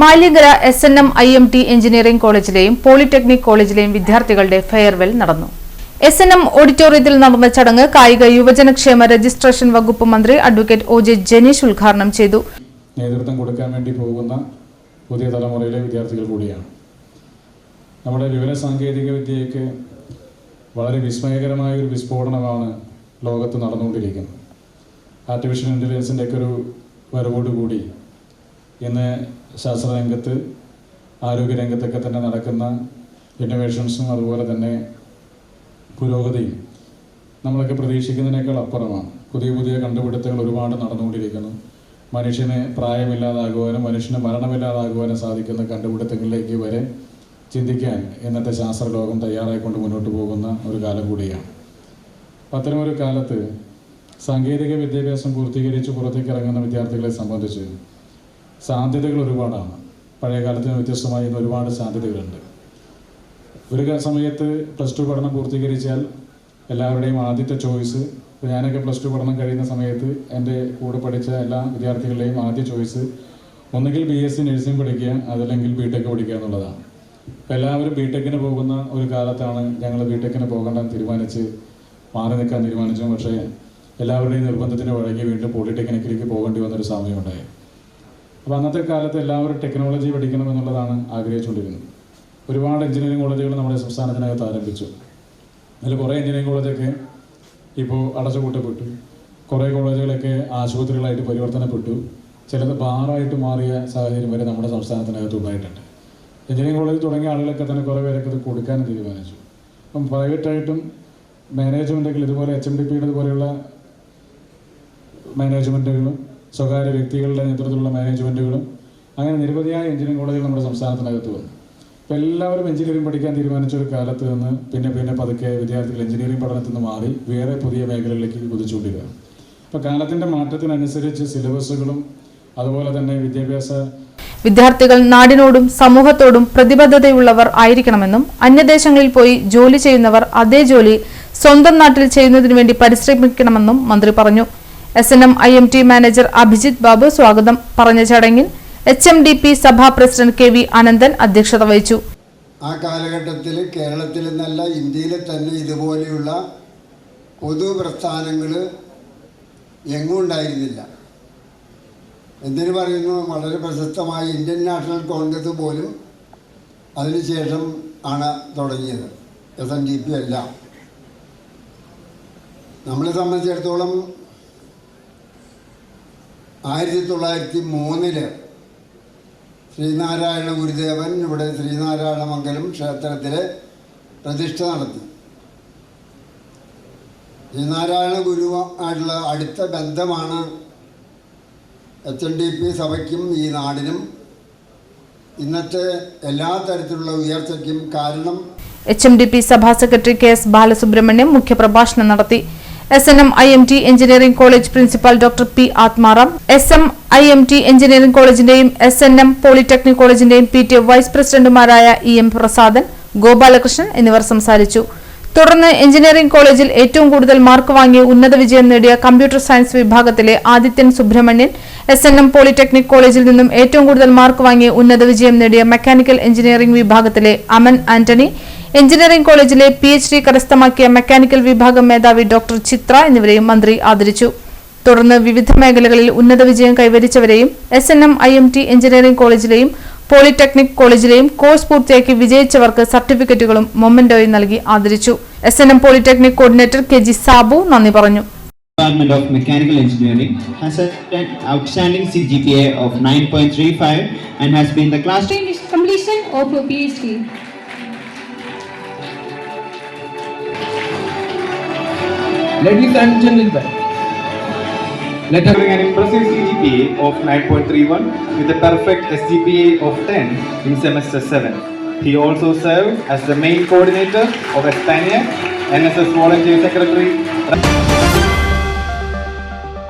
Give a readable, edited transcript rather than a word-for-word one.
Maliankara SNM IMT engineering കോളേജിലെയും polytechnic കോളേജിലെയും വിദ്യാർത്ഥികളുടെ farewell നടന്നു. SNM ഓഡിറ്റോറിയത്തിൽ നടന്ന ചടങ്ങ് കായിക യുവജനക്ഷേമ രജിസ്ട്രേഷൻ വകുപ്പ് മന്ത്രി അഡ്വക്കേറ്റ് OJ ജനീഷ് ഉദ്ഘാടനം ചെയ്തു. നേതൃത്വം കൊടുക്കാൻ വേണ്ടി പോകുന്ന പുതിയ തലമുറയിലെ വിദ്യാർത്ഥികൾ കൂടിയാണ്. നമ്മുടെ വിവര സാങ്കേതിക വിദ്യയ്ക്ക് വളരെ വിസ്മയകരമായ ഒരു വിസ്ഫോടനമാണ് ലോകത്ത് നടന്നുകൊണ്ടിരിക്കുന്നത്. ആർട്ടിഫിഷ്യൽ ഇൻ്റലിജൻസിൻ്റെ ഒക്കെ ഒരു വരവോടുകൂടി ഇന്ന് ശാസ്ത്രരംഗത്ത് ആരോഗ്യരംഗത്തൊക്കെ തന്നെ നടക്കുന്ന ഇന്നോവേഷൻസും അതുപോലെ തന്നെ പുരോഗതിയും നമ്മളൊക്കെ പ്രതീക്ഷിക്കുന്നതിനേക്കാൾ അപ്പുറമാണ്. പുതിയ പുതിയ കണ്ടുപിടുത്തങ്ങൾ ഒരുപാട് നടന്നുകൊണ്ടിരിക്കുന്നു. മനുഷ്യന് പ്രായമില്ലാതാകുവാനും മനുഷ്യന് മരണമില്ലാതാകുവാനും സാധിക്കുന്ന കണ്ടുപിടുത്തങ്ങളിലേക്ക് വരെ ചിന്തിക്കാൻ ഇന്നത്തെ ശാസ്ത്രലോകം തയ്യാറായിക്കൊണ്ട് മുന്നോട്ട് പോകുന്ന ഒരു കാലം കൂടിയാണ്. അത്തരമൊരു കാലത്ത് സാങ്കേതിക വിദ്യാഭ്യാസം പൂർത്തീകരിച്ച് പുറത്തേക്ക് ഇറങ്ങുന്ന വിദ്യാർത്ഥികളെ സംബന്ധിച്ച് സാധ്യതകൾ ഒരുപാടാണ്. പഴയ കാലത്തിന് വ്യത്യസ്തമായി ഇന്ന് ഒരുപാട് സാധ്യതകളുണ്ട്. ഒരു സമയത്ത് +2 പഠനം പൂർത്തീകരിച്ചാൽ എല്ലാവരുടെയും ആദ്യത്തെ ചോയ്സ്, ഞാനൊക്കെ +2 പഠനം കഴിയുന്ന സമയത്ത് എൻ്റെ കൂടെ പഠിച്ച എല്ലാ വിദ്യാർത്ഥികളുടെയും ആദ്യ ചോയ്സ് ഒന്നുകിൽ BSc നഴ്സിംഗ് പഠിക്കുക, അതല്ലെങ്കിൽ BTech പഠിക്കുക എന്നുള്ളതാണ്. അപ്പോൾ എല്ലാവരും BTechന് പോകുന്ന ഒരു കാലത്താണ് ഞങ്ങൾ BTechന് പോകണ്ടെന്ന് തീരുമാനിച്ച് മാറി നിൽക്കാൻ തീരുമാനിച്ചു. പക്ഷേ എല്ലാവരുടെയും നിർബന്ധത്തിന് വഴങ്ങി വീണ്ടും പോളിടെക്നിക്കിലേക്ക് പോകേണ്ടി വന്നൊരു സമയമുണ്ടായി. അപ്പോൾ അന്നത്തെ കാലത്ത് എല്ലാവരും ടെക്നോളജി പഠിക്കണം എന്നുള്ളതാണ് ആഗ്രഹിച്ചുകൊണ്ടിരുന്നത്. ഒരുപാട് എഞ്ചിനീയറിംഗ് കോളേജുകൾ നമ്മുടെ സംസ്ഥാനത്തിനകത്ത് ആരംഭിച്ചു. അതിൽ കുറേ എഞ്ചിനീയറിംഗ് കോളേജൊക്കെ ഇപ്പോൾ അടച്ചുപൂട്ടപ്പെട്ടു. കുറേ കോളേജുകളൊക്കെ ആശുപത്രികളായിട്ട് പരിവർത്തനപ്പെട്ടു. ചിലത് ബാറായിട്ട് മാറിയ സാഹചര്യം വരെ നമ്മുടെ സംസ്ഥാനത്തിനകത്ത് ഉണ്ടായിട്ടുണ്ട്. എഞ്ചിനീയറിംഗ് കോളേജ് തുടങ്ങിയ ആളുകളൊക്കെ തന്നെ കുറേ പേരൊക്കെ ഇത് കൊടുക്കാനും തീരുമാനിച്ചു. അപ്പം പ്രൈവറ്റായിട്ടും മാനേജ്മെൻറ്റുകൾ ഇതുപോലെ HMDPയുടെ ഇതുപോലെയുള്ള മാനേജ്മെൻറ്റുകളും സ്വകാര്യ വ്യക്തികളുടെ നേതൃത്വത്തിലുള്ള മാനേജ്മെൻറ്റുകളും അങ്ങനെ നിരവധിയായ എഞ്ചിനീയറിംഗ് കോളേജുകൾ നമ്മുടെ സംസ്ഥാനത്തിനകത്ത് വന്നു. അപ്പോൾ എല്ലാവരും എഞ്ചിനീയറിംഗ് പഠിക്കാൻ തീരുമാനിച്ച ഒരു കാലത്ത് നിന്ന് പിന്നെ പതുക്കെ വിദ്യാർത്ഥികൾ എഞ്ചിനീയറിംഗ് പഠനത്തിൽ നിന്ന് മാറി വേറെ പുതിയ മേഖലകളിലേക്ക് കുതിച്ചുകൊണ്ടിരിക്കുകയാണ്. അപ്പോൾ കാലത്തിൻ്റെ മാറ്റത്തിനനുസരിച്ച് സിലബസുകളും അതുപോലെ തന്നെ വിദ്യാർത്ഥികൾ നാടിനോടും സമൂഹത്തോടും പ്രതിബദ്ധതയുള്ളവർ ആയിരിക്കണമെന്നും അന്യദേശങ്ങളിൽ പോയി ജോലി ചെയ്യുന്നവർ അതേ ജോലി സ്വന്തം നാട്ടിൽ ചെയ്യുന്നതിനു വേണ്ടി പരിശ്രമിക്കണമെന്നും മന്ത്രി പറഞ്ഞു. SNM IMT manager Abhijith Babu സ്വാഗതം പറഞ്ഞ ചടങ്ങിൽ HMDP സഭാ പ്രസിഡന്റ് KV അനന്തൻ അധ്യക്ഷത വഹിച്ചു. ആ കാലഘട്ടത്തിൽ കേരളത്തിൽ നിന്നല്ല ഇന്ത്യയിൽ തന്നെ ഇതുപോലെയുള്ള പൊതുപ്രസ്ഥാനങ്ങൾ എങ്ങും ഉണ്ടായിരുന്നില്ല. എന്തിനു പറയുന്നു, വളരെ പ്രശസ്തമായ ഇന്ത്യൻ നാഷണൽ കോൺഗ്രസ് പോലും അതിനുശേഷം ആണ് തുടങ്ങിയത്. SNDP അല്ല. നമ്മളെ സംബന്ധിച്ചിടത്തോളം 1903 ശ്രീനാരായണ ഗുരുദേവൻ ഇവിടെ ശ്രീനാരായണ മംഗലം ക്ഷേത്രത്തിൽ പ്രതിഷ്ഠ നടത്തി. ശ്രീനാരായണ ഗുരുവായിട്ടുള്ള അടുത്ത ബന്ധമാണ് HMDP സഭയ്ക്കും ഈ നാടിനും ഇന്നത്തെ എല്ലാ തരത്തിലുള്ള ഉയർച്ചയ്ക്കും കാരണം. HMDP സഭാ സെക്രട്ടറി KS ബാലസുബ്രഹ്മണ്യം മുഖ്യപ്രഭാഷണം നടത്തി. SNM IMT engineering college principal doctor P Atmaram, SM IMT engineering കോളേജിന്റെയും SNM പോളിടെക്നിക് കോളേജിന്റെയും PTA വൈസ് പ്രസിഡന്റുമാരായ EM പ്രസാദൻ, ഗോപാലകൃഷ്ണൻ എന്നിവർ സംസാരിച്ചു. തുടർന്ന് എഞ്ചിനീയറിംഗ് കോളേജിൽ ഏറ്റവും കൂടുതൽ മാർക്ക് വാങ്ങി ഉന്നത വിജയം നേടിയ കമ്പ്യൂട്ടർ സയൻസ് വിഭാഗത്തിലെ ആദിത്യൻ സുബ്രഹ്മണ്യൻ, SNM പോളിടെക്നിക് കോളേജിൽ നിന്നും ഏറ്റവും കൂടുതൽ മാർക്ക് വാങ്ങി ഉന്നത വിജയം നേടിയ മെക്കാനിക്കൽ എഞ്ചിനീയറിംഗ് വിഭാഗത്തിലെ അമൻ ആന്റണി, എഞ്ചിനീയറിംഗ് കോളേജിലെ PhD കരസ്ഥമാക്കിയ മെക്കാനിക്കൽ വിഭാഗം മേധാവി ഡോക്ടർ ചിത്ര എന്നിവരെയും മന്ത്രി ആദരിച്ചു. തുടർന്ന് വിവിധ മേഖലകളിൽ ഉന്നത വിജയം കൈവരിച്ചവരെയും SNM IMT എഞ്ചിനീയറിംഗ് കോളേജിലെയും പോളിടെക്നിക് കോളേജിലെയും കോഴ്സ് പൂർത്തിയാക്കി വിജയിച്ചവർക്ക് സർട്ടിഫിക്കറ്റുകളും മൊമെന്റോയും നൽകി ആദരിച്ചു. SNM polytechnic coordinator KG Sabu നന്ദി പറഞ്ഞു. Department of Mechanical Engineering has an outstanding CGPA of 9.35 and has been the class completion of a PhD. Ladies and gentlemen, let us bring an impressive CGPA of 9.31 with a perfect SGPA of 10 in semester 7. He also served as the main coordinator of Espania, NSS volunteer secretary.